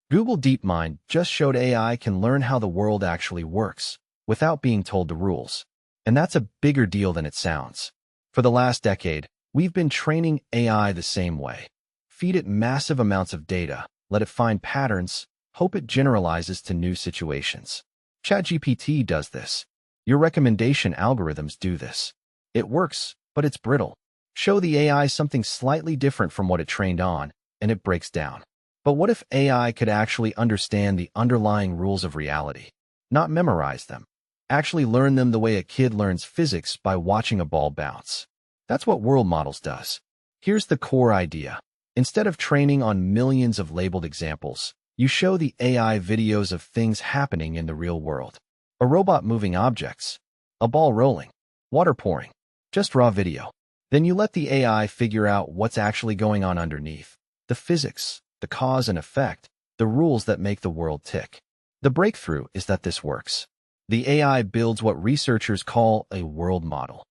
Google DeepMind just showed AI can learn how the world actually works without being told the rules. And that's a bigger deal than it sounds. For the last decade, we've been training AI the same way. Feed it massive amounts of data, let it find patterns, hope it generalizes to new situations. ChatGPT does this. Your recommendation algorithms do this. It works, but it's brittle. Show the AI something slightly different from what it trained on, and it breaks down. But what if AI could actually understand the underlying rules of reality? Not memorize them. Actually learn them the way a kid learns physics by watching a ball bounce. That's what world models does. Here's the core idea. Instead of training on millions of labeled examples, you show the AI videos of things happening in the real world. A robot moving objects, a ball rolling, water pouring, just raw video. Then you let the AI figure out what's actually going on underneath, the physics, the cause and effect, the rules that make the world tick. The breakthrough is that this works. The AI builds what researchers call a world model,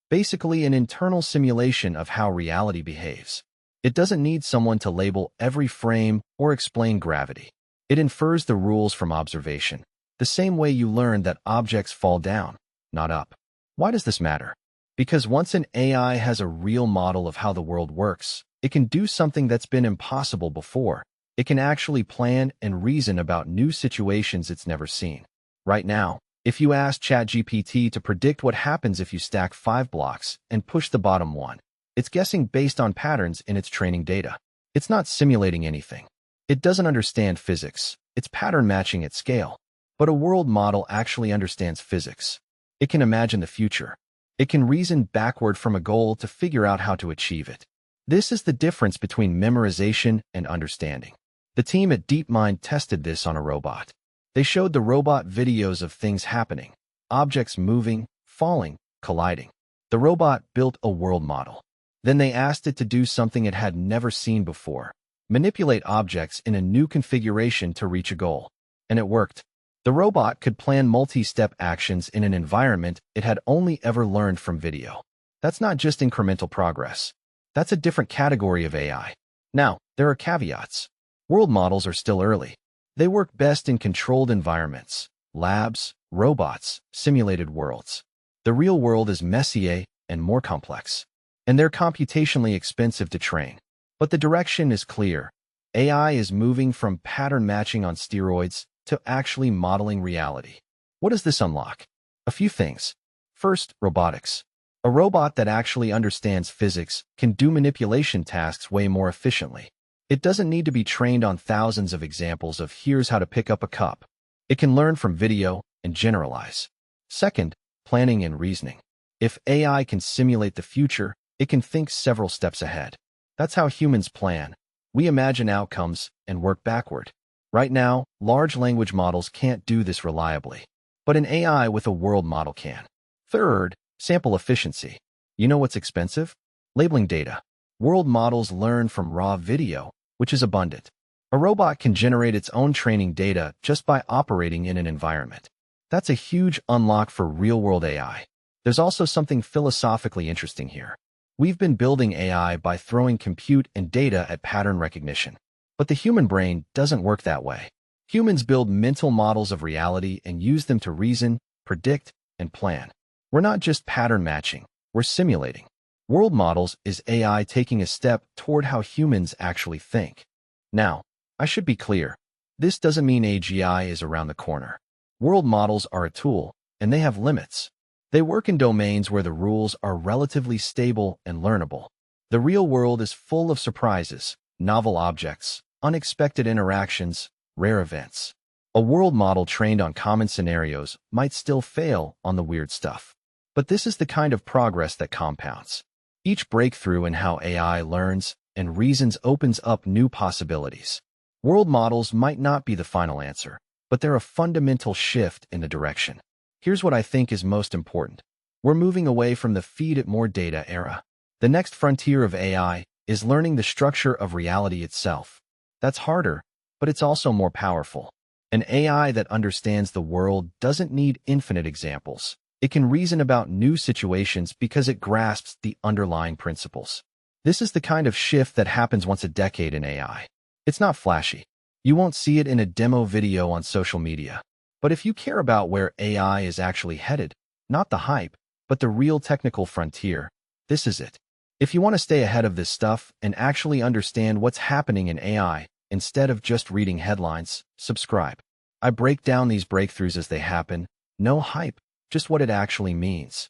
basically an internal simulation of how reality behaves. It doesn't need someone to label every frame or explain gravity. It infers the rules from observation, the same way you learn that objects fall down, not up. Why does this matter? Because once an AI has a real model of how the world works, it can do something that's been impossible before. It can actually plan and reason about new situations it's never seen. Right now, if you ask ChatGPT to predict what happens if you stack 5 blocks and push the bottom one, it's guessing based on patterns in its training data. It's not simulating anything. It doesn't understand physics. It's pattern matching at scale. But a world model actually understands physics. It can imagine the future. It can reason backward from a goal to figure out how to achieve it. This is the difference between memorization and understanding. The team at DeepMind tested this on a robot. They showed the robot videos of things happening, objects moving, falling, colliding. The robot built a world model. Then they asked it to do something it had never seen before, manipulate objects in a new configuration to reach a goal. And it worked. The robot could plan multi-step actions in an environment it had only ever learned from video. That's not just incremental progress. That's a different category of AI. Now, there are caveats. World models are still early. They work best in controlled environments, labs, robots, simulated worlds. The real world is messier and more complex, and they're computationally expensive to train. But the direction is clear. AI is moving from pattern matching on steroids to actually modeling reality. What does this unlock? A few things. First, robotics. A robot that actually understands physics can do manipulation tasks way more efficiently. It doesn't need to be trained on thousands of examples of here's how to pick up a cup. It can learn from video and generalize. Second, planning and reasoning. If AI can simulate the future, it can think several steps ahead. That's how humans plan. We imagine outcomes and work backward. Right now, large language models can't do this reliably, but an AI with a world model can. Third, sample efficiency. You know what's expensive? Labeling data. World models learn from raw video, which is abundant. A robot can generate its own training data just by operating in an environment. That's a huge unlock for real-world AI. There's also something philosophically interesting here. We've been building AI by throwing compute and data at pattern recognition. But the human brain doesn't work that way. Humans build mental models of reality and use them to reason, predict, and plan. We're not just pattern matching, we're simulating. World models is AI taking a step toward how humans actually think. Now, I should be clear. This doesn't mean AGI is around the corner. World models are a tool, and they have limits. They work in domains where the rules are relatively stable and learnable. The real world is full of surprises, novel objects, unexpected interactions, rare events. A world model trained on common scenarios might still fail on the weird stuff. But this is the kind of progress that compounds. Each breakthrough in how AI learns and reasons opens up new possibilities. World models might not be the final answer, but they're a fundamental shift in the direction. Here's what I think is most important. We're moving away from the feed it more data era. The next frontier of AI is learning the structure of reality itself. That's harder, but it's also more powerful. An AI that understands the world doesn't need infinite examples. It can reason about new situations because it grasps the underlying principles. This is the kind of shift that happens once a decade in AI. It's not flashy. You won't see it in a demo video on social media. But if you care about where AI is actually headed, not the hype, but the real technical frontier, this is it. If you want to stay ahead of this stuff and actually understand what's happening in AI, instead of just reading headlines, subscribe. I break down these breakthroughs as they happen, no hype, just what it actually means.